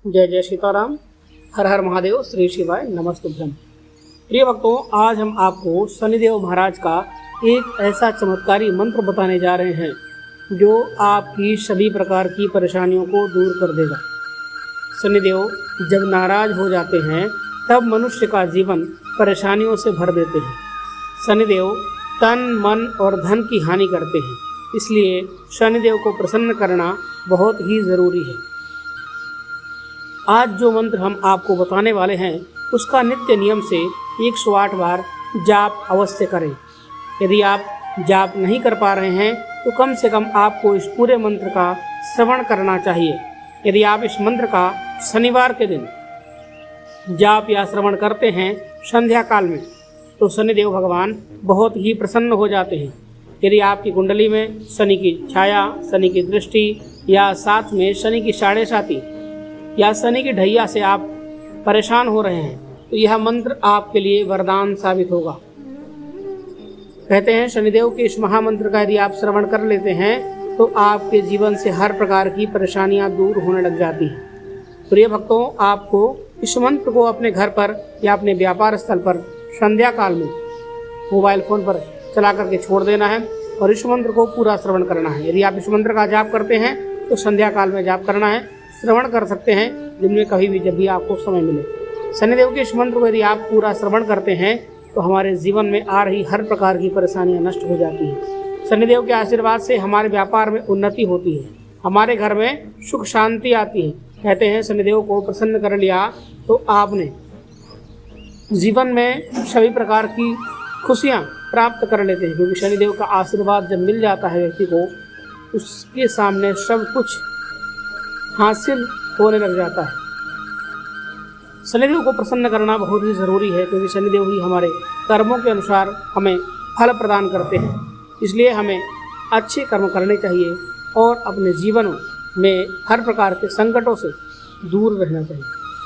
जय जय सीताराम। हर हर महादेव। श्री शिवाय नमस्तुभ्यम। प्रिय भक्तों, आज हम आपको शनिदेव महाराज का एक ऐसा चमत्कारी मंत्र बताने जा रहे हैं जो आपकी सभी प्रकार की परेशानियों को दूर कर देगा। शनिदेव जब नाराज हो जाते हैं तब मनुष्य का जीवन परेशानियों से भर देते हैं। शनिदेव तन मन और धन की हानि करते हैं, इसलिए शनिदेव को प्रसन्न करना बहुत ही ज़रूरी है। आज जो मंत्र हम आपको बताने वाले हैं उसका नित्य नियम से 108 बार जाप अवश्य करें। यदि आप जाप नहीं कर पा रहे हैं तो कम से कम आपको इस पूरे मंत्र का श्रवण करना चाहिए। यदि आप इस मंत्र का शनिवार के दिन जाप या श्रवण करते हैं संध्या काल में तो शनिदेव भगवान बहुत ही प्रसन्न हो जाते हैं। यदि आपकी कुंडली में शनि की छाया, शनि की दृष्टि या साथ में शनि की साढ़े साती या शनि की ढैया से आप परेशान हो रहे हैं तो यह मंत्र आपके लिए वरदान साबित होगा। कहते हैं शनिदेव के इस महामंत्र का यदि आप श्रवण कर लेते हैं तो आपके जीवन से हर प्रकार की परेशानियां दूर होने लग जाती हैं। प्रिय भक्तों, आपको इस मंत्र को अपने घर पर या अपने व्यापार स्थल पर संध्या काल में मोबाइल फोन पर चला करके छोड़ देना है और इस मंत्र को पूरा श्रवण करना है। यदि आप इस मंत्र का जाप करते हैं तो संध्या काल में जाप करना है। श्रवण कर सकते हैं दिन में कभी भी, जब भी आपको समय मिले। शनिदेव के इस मंत्र को यदि आप पूरा श्रवण करते हैं तो हमारे जीवन में आ रही हर प्रकार की परेशानियां नष्ट हो जाती हैं। शनिदेव के आशीर्वाद से हमारे व्यापार में उन्नति होती है, हमारे घर में सुख शांति आती है। कहते हैं शनिदेव को प्रसन्न कर लिया तो आपने जीवन में सभी प्रकार की खुशियाँ प्राप्त कर लेते हैं, क्योंकि शनिदेव का आशीर्वाद जब मिल जाता है व्यक्ति को, उसके सामने सब कुछ हासिल होने लग जाता है। शनिदेव को प्रसन्न करना बहुत ही ज़रूरी है, क्योंकि शनिदेव ही हमारे कर्मों के अनुसार हमें फल प्रदान करते हैं। इसलिए हमें अच्छे कर्म करने चाहिए और अपने जीवन में हर प्रकार के संकटों से दूर रहना चाहिए।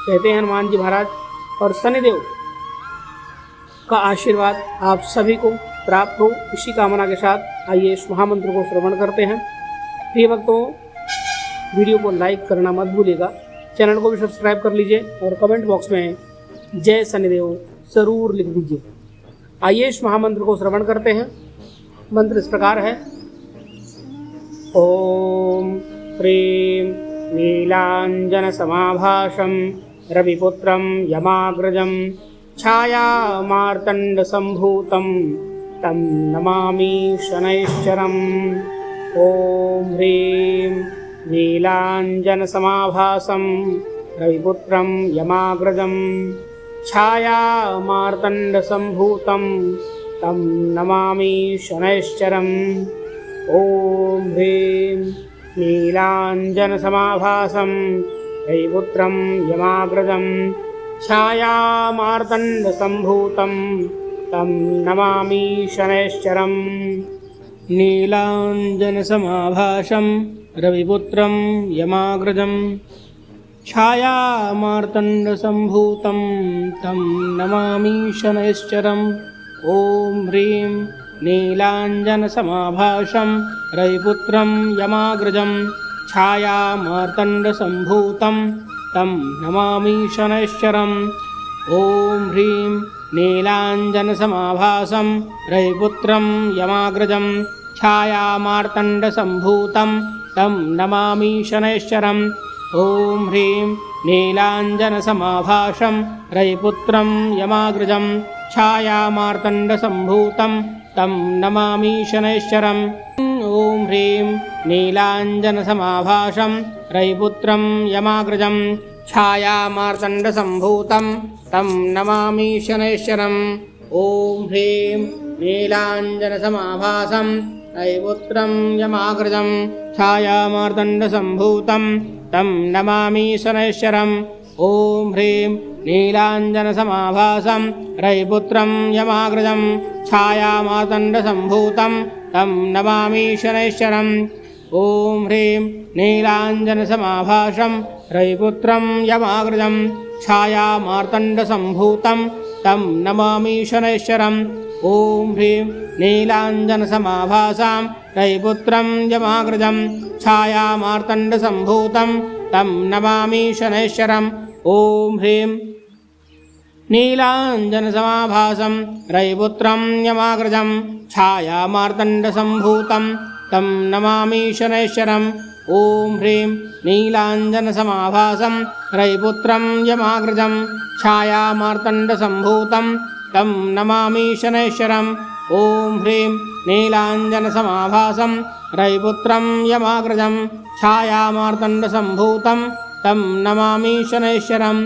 कहते हैं हनुमान जी महाराज और शनिदेव का आशीर्वाद आप सभी को प्राप्त हो, इसी कामना के साथ आइए इस महामंत्र को श्रवण करते हैं। प्रिय भक्तों, वीडियो को लाइक करना मत भूलिएगा, चैनल को भी सब्सक्राइब कर लीजिए और कमेंट बॉक्स में जय शनिदेव जरूर लिख दीजिए। आइए इस महामंत्र को श्रवण करते हैं। मंत्र इस प्रकार है। ओम ह्रीं नीलांजन समाभासं रविपुत्रं यमाग्रजं छायामार्तंड संभूतं तं नमामि शनैश्चरम्। ओम ह्रीं नीलांजन समाभासं रविपुत्रं यमाग्रजं छायामार्तंड संभूतं तं नमामि शनैश्चरम्। ओम ह्रीं नीलांजन समाभासं रविपुत्रं यमाग्रजं छायामार्तंड संभूतं तं नमामि शनैश्चरम्। नीलांजन समाभासं रविपुत्रं यमाग्रजं छायामार्तंड संभूतं तं नमामि शनैश्चरम्। ओम ह्रीं नीलांजन समाभासं रविपुत्रं यमाग्रजं छायामार्तंड संभूतं तं नमामि शनैश्चरम्। ओम ह्रीं नीलांजन समाभासं रविपुत्रं यमाग्रजं छायामार्तंड संभूतं तं नमामि शनैश्चरम्। ओम ह्रीं नीलांजन समाभासं रविपुत्रं यमाग्रजं छायामार्तंड संभूतं तं नमामि शनैश्चरम्। ओम ह्रीं नीलांजन समाभासं रविपुत्रं यमाग्रजं छायामार्तंड संभूतं तं नमामि शनैश्चरम्। ओम ह्रीं नीलांजन समाभासं रविपुत्रं यमाग्रजं छायामार्तंड संभूतं तं नमामि शनैश्चरम्। ओम ह्रीं नीलांजन समाभासं रविपुत्रं यमाग्रजं छायामार्तंड संभूतं तं नमामि शनैश्चरम्। ओम ह्रीं नीलांजन समाभासं रविपुत्रं यमाग्रजं छायामार्तंड संभूतं तं नमामि शनैश्चरम्। ओम ह्रीं नीलांजन समाभासां रविपुत्रं यमाग्रजं छायामार्तंड संभूतं तं नमामि शनैश्चरम्। ॐ ह्रीं नीलाञ्जनसमाभासं रविपुत्रं यमाग्रजं छायामार्तण्डसम्भूतं तं नमामि शनैश्चरम्। ॐ ह्रीं नीलाञ्जनसमाभासं रविपुत्रं यमाग्रजं छायामार्तण्डसम्भूतं तं नमामि शनैश्चरम्। ॐ ह्रीं नीलाञ्जनसमाभासं रविपुत्रं यमाग्रजं छायामार्तण्डसम्भूतं तं नमामि शनैश्चरम्।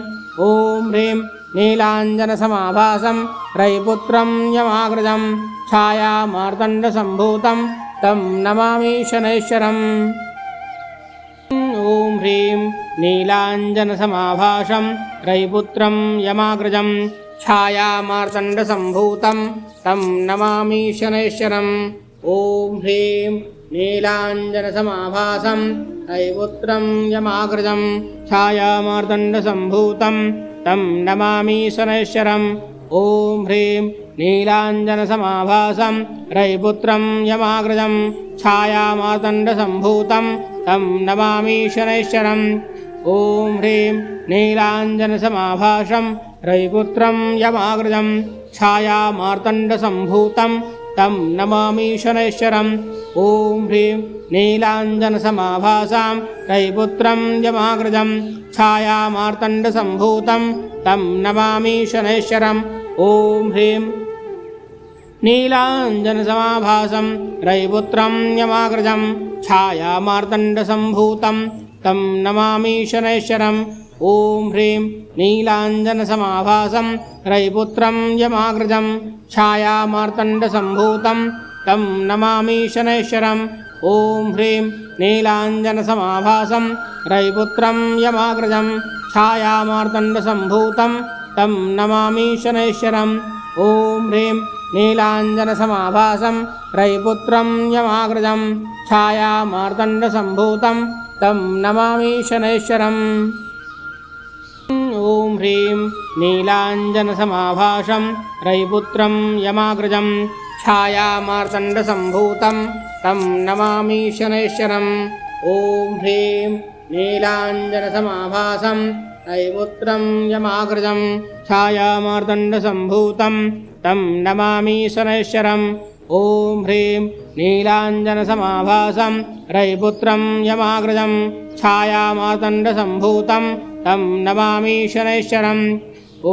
ॐ ह्रीं नीलाञ्जनसमाभासं रविपुत्रं यमाग्रजं छायामार्तण्डसम्भूतं तं नमामि शनैश्चरम्। ॐ ह्रीं नीलाञ्जनसमाभासं रविपुत्रं यमाग्रजं छायामार्तण्डसम्भूतं तं नमामि शनैश्चरम्। ॐ ह्रीं नीलाञ्जनसमाभासं रविपुत्रं यमाग्रजं छायामार्तण्डसम्भूतं तं नमामि शनैश्चरम्। ॐ ह्रीं नीलाञ्जनसमाभासं रविपुत्रं यमाग्रजं छायामार्तण्डसम्भूतं तं नमामि शनैश्चरम्। ॐ ह्रीं नीलाञ्जनसमाभासं रविपुत्रं यमाग्रजं छायामार्तण्डसम्भूतं तं नमामि शनैश्चरम्। ॐ ह्रीं नीलाञ्जनसमाभासां रविपुत्रं यमाग्रजं छायामार्तण्डसम्भूतं तं नमामि शनैश्चरम्। ॐ ह्रीं नीलाञ्जनसमाभासं रविपुत्रं यमाग्रजं छायामार्तण्डसम्भूतं तं नमामि शनैश्चरम्। ॐ ह्रीं नीलाञ्जनसमाभासं रविपुत्रं यमाग्रजं छायामार्तण्डसम्भूतं तं नमामि शनैश्चरम्। ॐ ह्रीं नीलाञ्जनसमाभासं रविपुत्रं यमाग्रजं छायामार्तण्डसम्भूतं तं नमामि शनैश्चरम्। ॐ ह्रीं नीलाञ्जनसमाभासं रविपुत्रं यमाग्रजं छायामार्तण्डसम्भूतं तं नमामि शनैश्चरम्। ॐ ह्रीं नीलाञ्जनसमाभासं रविपुत्रं यमाग्रजं छायामार्तण्डसम्भूतं तं नमामि शनैश्चरम्। ॐ ह्रीं नीलाञ्जनसमाभासं रविपुत्रं यमाग्रजं छायामार्तण्डसम्भूतं तं नमामि शनैश्चरम्। ॐ ह्रीं नीलाञ्जनसमाभासं रविपुत्रं यमाग्रजं छायामार्तण्डसम्भूतं तं नमामि शनैश्चरम्। ॐ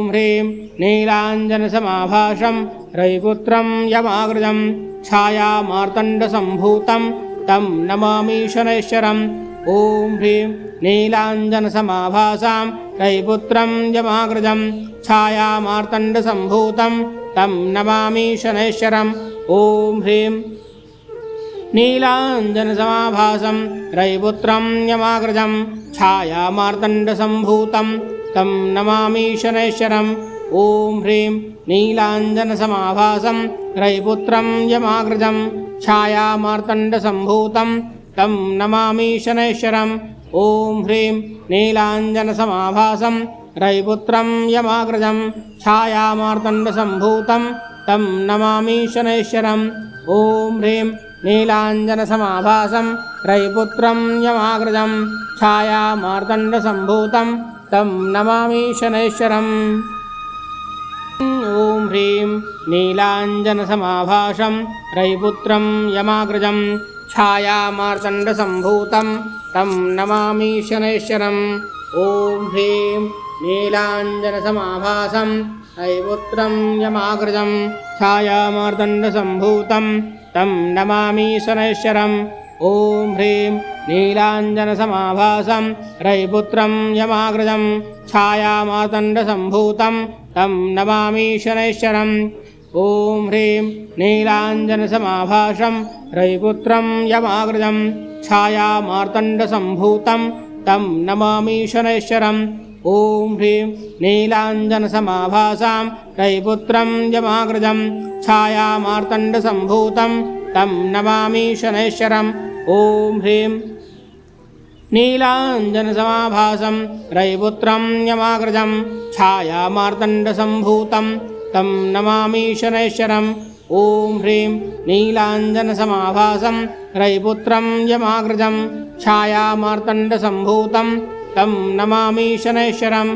ह्रीं नीलाञ्जनसमाभासं रविपुत्रं यमाग्रजं छायामार्तण्डसम्भूतं तं नमामि शनैश्चरम्। ॐ ह्रीं नीलाञ्जनसमाभासां रविपुत्रं यमाग्रजं छायामार्तण्डसम्भूतं तं नमामि शनैश्चरम्। ॐ ह्रीं नीलाञ्जनसमाभासं रविपुत्रं यमाग्रजं छायामार्तण्डसम्भूतं तं नमामि शनैश्चरम्। ॐ ह्रीं नीलाञ्जनसमाभासं रविपुत्रं यमाग्रजं छायामार्तण्डसम्भूतं तं नमामि शनैश्चरम्। ॐ ह्रीं नीलाञ्जनसमाभासं रविपुत्रं यमाग्रजं छायामार्तण्डसम्भूतं तं नमामि शनैश्चरम्। ॐ ह्रीं नीलाञ्जनसमाभासं रविपुत्रं यमाग्रजं छायामार्तण्डसम्भूतं तं नमामि शनैश्चरम्। ॐ ह्रीं नीलाञ्जनसमाभासं रविपुत्रं यमाग्रजं छायामार्तण्डसम्भूतं तं नमामि शनैश्चरम्। ॐ ह्रीं नीलाञ्जनसमाभासं रविपुत्रं यमाग्रजं छायामार्तण्डसम्भूतं तं नमामि शनैश्चरम्। ॐ ह्रीं नीलाञ्जनसमाभासं रविपुत्रं यमाग्रजं छायामार्तण्डसम्भूतं तं नमामि शनैश्चरम्। ॐ ह्रीं नीलाञ्जनसमाभासं रविपुत्रं यमाग्रजं छायामार्तण्डसम्भूतं तं नमामि शनैश्चरम्। ॐ ह्रीं नीलाञ्जनसमाभासां रविपुत्रं यमाग्रजं छायामार्तण्डसम्भूतं तं नमामि शनैश्चरम्। ॐ ह्रीं नीलाञ्जनसमाभासं रविपुत्रं यमाग्रजं छायामार्तण्डसम्भूतं तं नमामि शनैश्चरम्। ॐ ह्रीं नीलाञ्जनसमाभासं रविपुत्रं यमाग्रजं छायामार्तण्डसम्भूतं तं नमामि शनैश्वरम्।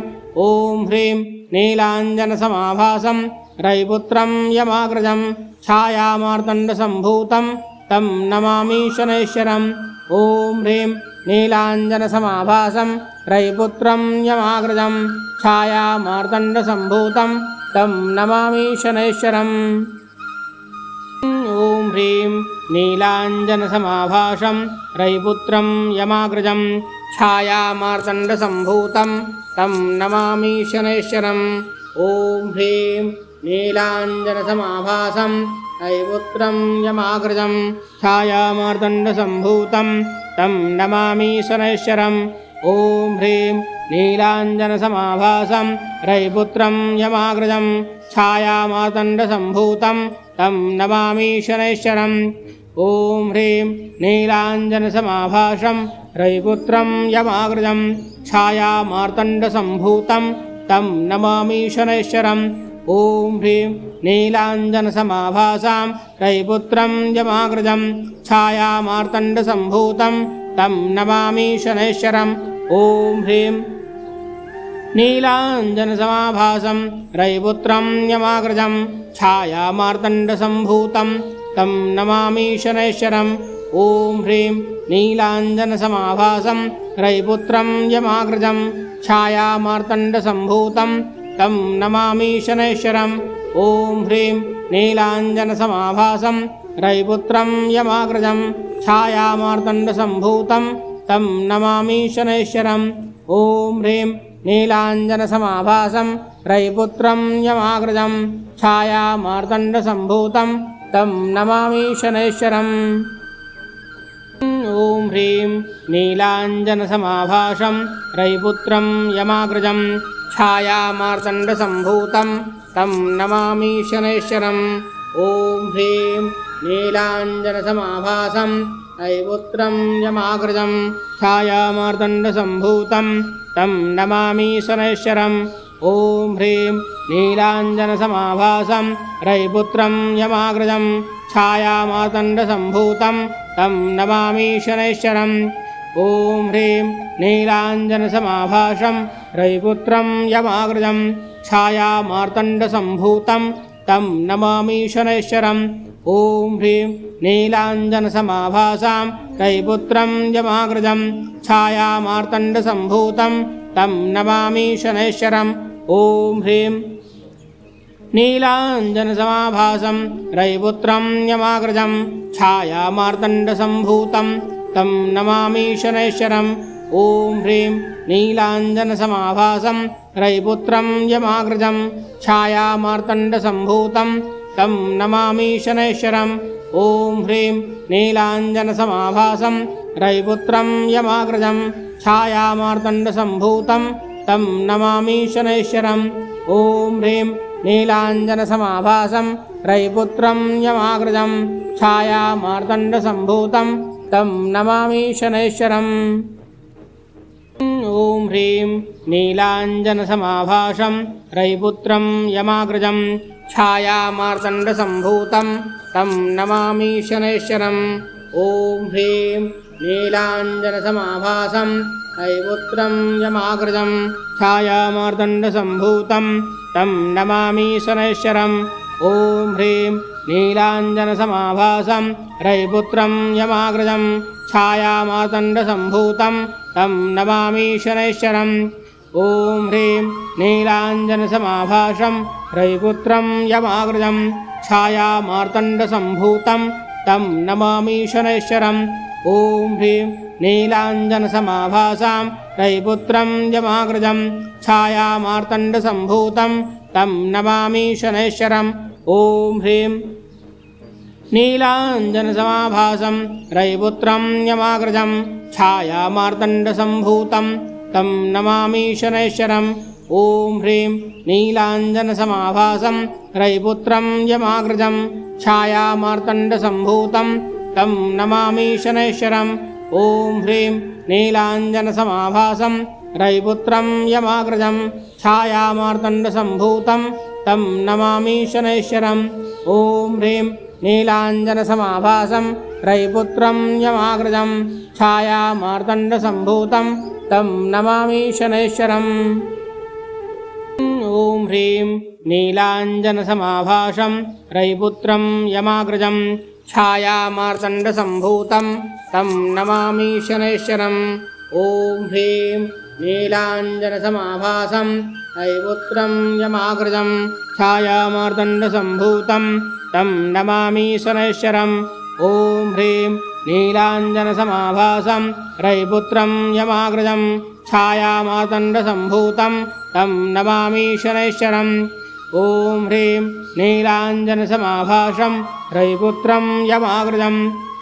ॐ ह्रीं नीलाञ्जनसमाभासं रविपुत्रं यमाग्रजं छायामार्तण्डसम्भूतं तं नमामि शनैश्वरम्। ॐ ह्रीं नीलाञ्जनसमाभासं रविपुत्रं यमाग्रजं छायामार्तण्डसम्भूतं तं नमामि शनैश्वरम्। ॐ ह्रीं नीलाञ्जनसमाभासं रविपुत्रं यमाग्रजं छायामार्तण्डसम्भूतं तं नमामि शनैश्वरम्। ॐ ह्रीं नीलाञ्जनसमाभासं रविपुत्रं यमाग्रजं छायामार्तण्डसम्भूतं तं नमामि शनैश्वरम्। ॐ ह्रीं नीलाञ्जनसमाभासं रविपुत्रं यमाग्रजं छायामार्तण्डसम्भूतं तं नमामि शनैश्वरम्। ॐ ह्रीं नीलाञ्जनसमाभासं रविपुत्रं यमाग्रजं छायामार्तण्डसम्भूतं तं नमामि शनैश्वरम्। ॐ ह्रीं नीलाञ्जनसमाभासां रविपुत्रं यमाग्रजं छायामार्तण्डसम्भूतं तं नमामि शनैश्वरम्। ॐ ह्रीं नीलाञ्जनसमाभासं रविपुत्रं यमाग्रजं छायामार्तण्डसम्भूतं तं नमामि शनैश्वरम्। ॐ ह्रीं नीलाञ्जनसमाभासं रविपुत्रं यमाग्रजं छायामार्तण्डसम्भूतं तं नमामि शनैश्वरम्। ॐ ह्रीं नीलाञ्जनसमाभासं रविपुत्रं यमाग्रजं छायामार्तण्डसम्भूतं तं नमामि शनैश्वरम्। ॐ ह्रीं नीलाञ्जनसमाभासं रविपुत्रं यमाग्रजं छायामार्तण्डसम्भूतं तं नमामि शनैश्वरम्। ॐ ह्रीं नीलाञ्जनसमाभासं रविपुत्रं यमाग्रजं छायामार्तण्डसम्भूतं तं नमामि शनैश्वरम्। ॐ ह्रीं नीलाञ्जनसमाभासं रविपुत्रं यमाग्रजं छायामार्तण्डसम्भूतं तं नमामि शनैश्वरम्। ॐ ह्रीं नीलाञ्जनसमाभासं रविपुत्रं यमाग्रजं छायामार्तण्डसम्भूतं तं नमामि शनैश्वरम्। ॐ ह्रीं नीलाञ्जनसमाभासं रविपुत्रं यमाग्रजं छायामार्तण्डसम्भूतं तं नमामि शनैश्वरम्। ॐ ह्रीं नीलाञ्जनसमाभासां रविपुत्रं यमाग्रजं छायामार्तण्डसम्भूतं तं नमामि शनैश्वरम्। ॐ ह्रीं नीलाञ्जनसमाभासं रविपुत्रं यमाग्रजं छायामार्तण्डसम्भूतं तं नमामि शनैश्वरम्। ॐ ह्रीं नीलाञ्जनसमाभासं रविपुत्रं यमाग्रजं छायामार्तण्डसम्भूतं तं नमामि शनैश्वरम्। ॐ ह्रीं नीलाञ्जनसमाभासं रविपुत्रं यमाग्रजं छायामार्तण्डसम्भूतं तं नमामि शनैश्वरम्। ॐ ह्रीं नीलाञ्जनसमाभासं रविपुत्रं यमाग्रजं छायामार्तण्डसम्भूतं तं नमामि शनैश्वरम्। ॐ ह्रीं नीलाञ्जनसमाभासं रविपुत्रं यमाग्रजं छायामार्तण्डसम्भूतं तं नमामि शनैश्वरम्। ॐ ह्रीं नीलाञ्जनसमाभासं रविपुत्रं यमाग्रजं छायामार्तण्डसम्भूतं तं नमामि शनैश्वरम्। ॐ ह्रीं नीलाञ्जनसमाभासं रविपुत्रं यमाग्रजं छायामार्तण्डसम्भूतं तं नमामि शनैश्वरम्। ॐ ह्रीं नीलाञ्जनसमाभासं रविपुत्रं यमाग्रजं छायामार्तण्डसम्भूतं तं नमामि शनैश्वरम्। ॐ ह्रीं नीलाञ्जनसमाभासां रविपुत्रं यमाग्रजं छायामार्तण्डसम्भूतं तं नमामि शनैश्वरम्। ॐ ह्रीं नीलाञ्जनसमाभासं रविपुत्रं यमाग्रजं छायामार्तण्डसम्भूतं तं नमामि शनैश्वरम्। ॐ ह्रीं नीलाञ्जनसमाभासं रविपुत्रं यमाग्रजं छायामार्तण्डसम्भूतं तं नमामि शनैश्वरम्। ॐ ह्रीं नीलाञ्जनसमाभासं रविपुत्रं यमाग्रजं छायामार्तण्डसम्भूतं तं नमामि शनैश्वरम्। ॐ ह्रीं नीलाञ्जनसमाभासं रविपुत्रं यमाग्रजं छायामार्तण्डसम्भूतं तं नमामि शनैश्वरम्। ॐ ह्रीं नीलाञ्जनसमाभासं रविपुत्रं यमाग्रजं छायामार्तण्डसम्भूतं तं नमामि शनैश्वरम्। ॐ ह्रीं नीलाञ्जनसमाभासं रविपुत्रं यमाग्रजं छायामार्तण्डसम्भूतं तं नमामि शनैश्वरम्। ॐ ह्रीं नीलाञ्जनसमाभासं रविपुत्रं यमाग्रजं छायामार्तण्डसम्भूतं तं नमामि शनैश्वरम्। ॐ ह्रीं नीलाञ्जनसमाभासं रविपुत्रं यमाग्रजं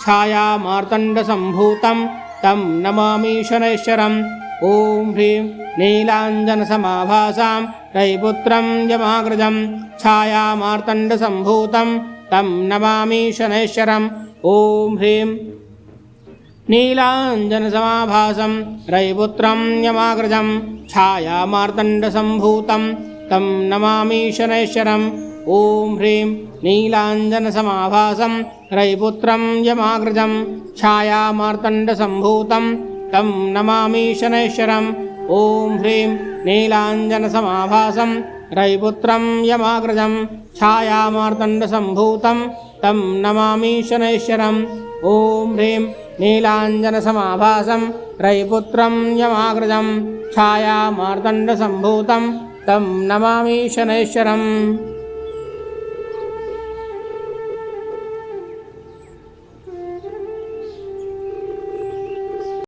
छायामार्तण्डसम्भूतं तं नमामि शनैश्वरम्। ॐ ह्रीं नीलाञ्जनसमाभासां रविपुत्रं यमाग्रजं छायामार्तण्डसम्भूतं तं नमामि शनैश्वरम्। ॐ ह्रीं नीलाञ्जनसमाभासं रविपुत्रं यमाग्रजं छायामार्तण्डसम्भूतं तं नमामि शनैश्वरम्। ॐ ह्रीं नीलाञ्जनसमाभासं रविपुत्रं यमाग्रजं छायामार्तण्डसम्भूतं तं नमामि शनैश्वरम्। ॐ ह्रीं नीलाञ्जनसमाभासं रविपुत्रं यमाग्रजं छायामार्तण्डसम्भूतं तं नमामि शनैश्वरम्। ॐ ह्रीं नीलाञ्जनसमाभासं रविपुत्रं यमाग्रजं छायामार्तण्डसम्भूतं तं नमामि शनैश्वरम्।